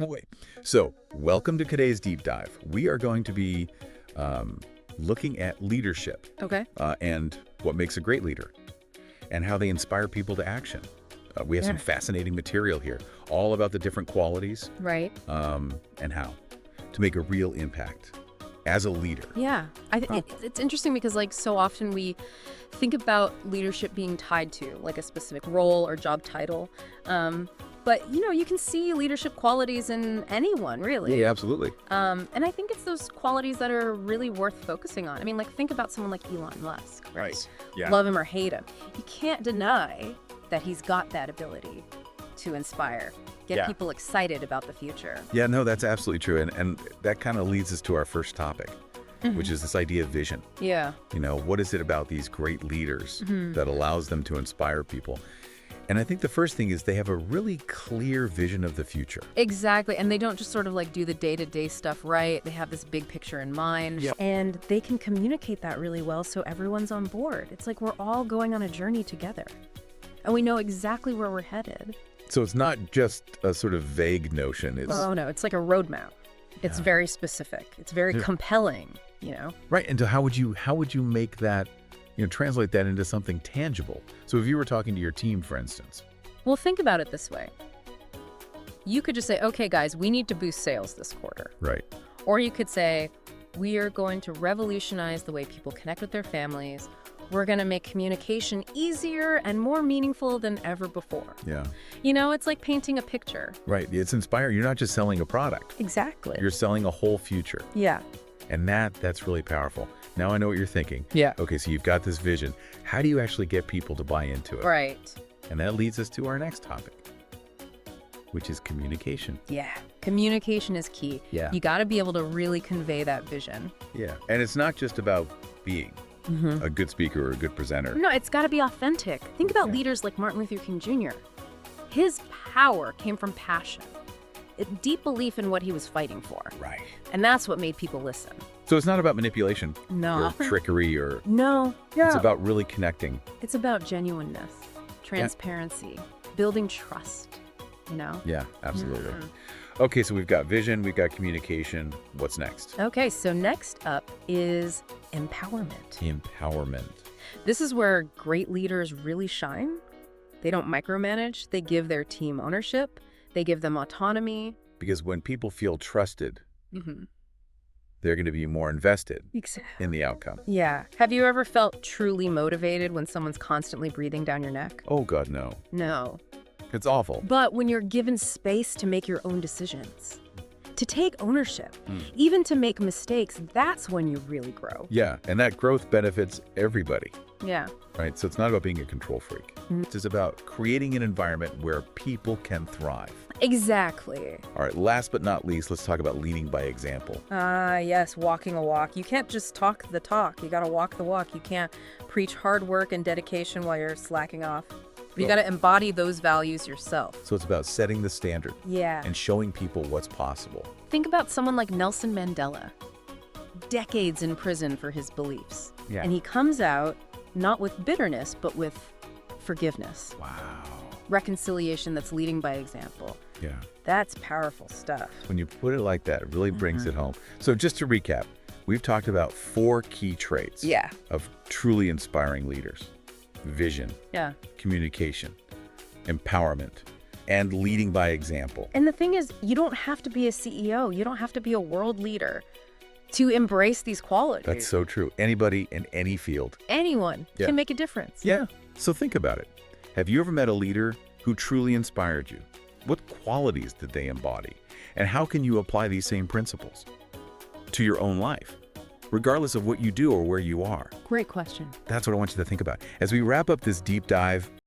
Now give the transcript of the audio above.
Oh, wait. So, welcome to today's deep dive. We are going to be looking at leadership Okay. and what makes a great leader and how they inspire people to action. We have some Yeah. fascinating material here, all about the different qualities Right. and how to make a real impact as a leader. Yeah. It's interesting because, like, so often we think about leadership being tied to, like, a specific role or job title. But, you can see leadership qualities in anyone, really. Yeah, absolutely. And I think it's those qualities that are really worth focusing on. I mean, like, think about someone like Elon Musk, right? Yeah. Love him or hate him. You can't deny that he's got that ability to inspire, get people excited about the future. Yeah, no, that's absolutely true. And that kind of leads us to our first topic, which is this idea of vision. Yeah. What is it about these great leaders that allows them to inspire people? And I think the first thing is they have a really clear vision of the future. Exactly. And they don't just sort of like do the day-to-day stuff right. They have this big picture in mind. Yep. And they can communicate that really well so everyone's on board. It's like we're all going on a journey together. And we know exactly where we're headed. So it's not just a sort of vague notion. It's Oh, no. It's like a roadmap. It's very specific. It's very compelling, right. And so how would you make that, translate that into something tangible? So if you were talking to your team, for instance. Well, think about it this way. You could just say, okay, guys, we need to boost sales this quarter. Right. Or you could say, we are going to revolutionize the way people connect with their families. We're going to make communication easier and more meaningful than ever before. Yeah. It's like painting a picture. Right. It's inspiring. You're not just selling a product. Exactly. You're selling a whole future. Yeah. And that's really powerful. Now I know what you're thinking. Yeah. Okay, so you've got this vision. How do you actually get people to buy into it? Right. And that leads us to our next topic, which is communication. Yeah. Communication is key. Yeah. You got to be able to really convey that vision. Yeah. And it's not just about being a good speaker or a good presenter. No, it's got to be authentic. Think about leaders like Martin Luther King Jr. His power came from passion, a deep belief in what he was fighting for. Right. And that's what made people listen. So it's not about manipulation No. or trickery or No. it's about really connecting. It's about genuineness, transparency, building trust, Yeah, absolutely. Okay, so we've got vision, we've got communication. What's next? Okay, so next up is empowerment. Empowerment. This is where great leaders really shine. They don't micromanage. They give their team ownership. They give them autonomy. Because when people feel trusted, Mm-hmm. they're going to be more invested Exactly. in the outcome. Yeah. Have you ever felt truly motivated when someone's constantly breathing down your neck? Oh, God, no. No. It's awful. But when you're given space to make your own decisions, to take ownership, even to make mistakes, that's when you really grow. Yeah, and that growth benefits everybody, Yeah. right? So it's not about being a control freak. It's about creating an environment where people can thrive. Exactly. All right, last but not least, let's talk about leading by example. Yes, walking a walk. You can't just talk the talk. You got to walk the walk. You can't preach hard work and dedication while you're slacking off. You got to embody those values yourself. So it's about setting the standard Yeah. and showing people what's possible. Think about someone like Nelson Mandela. Decades in prison for his beliefs. Yeah. And he comes out not with bitterness, but with forgiveness. Wow. Reconciliation that's leading by example. Yeah. That's powerful stuff. When you put it like that, it really brings it home. So just to recap, we've talked about 4 key traits of truly inspiring leaders: vision, Yeah. communication, empowerment, and leading by example. And the thing is, you don't have to be a CEO. You don't have to be a world leader to embrace these qualities. That's so true. Anybody in any field. Anyone Yeah. can make a difference. Yeah. So think about it. Have you ever met a leader who truly inspired you? What qualities did they embody? And how can you apply these same principles to your own life, regardless of what you do or where you are? Great question. That's what I want you to think about. As we wrap up this deep dive,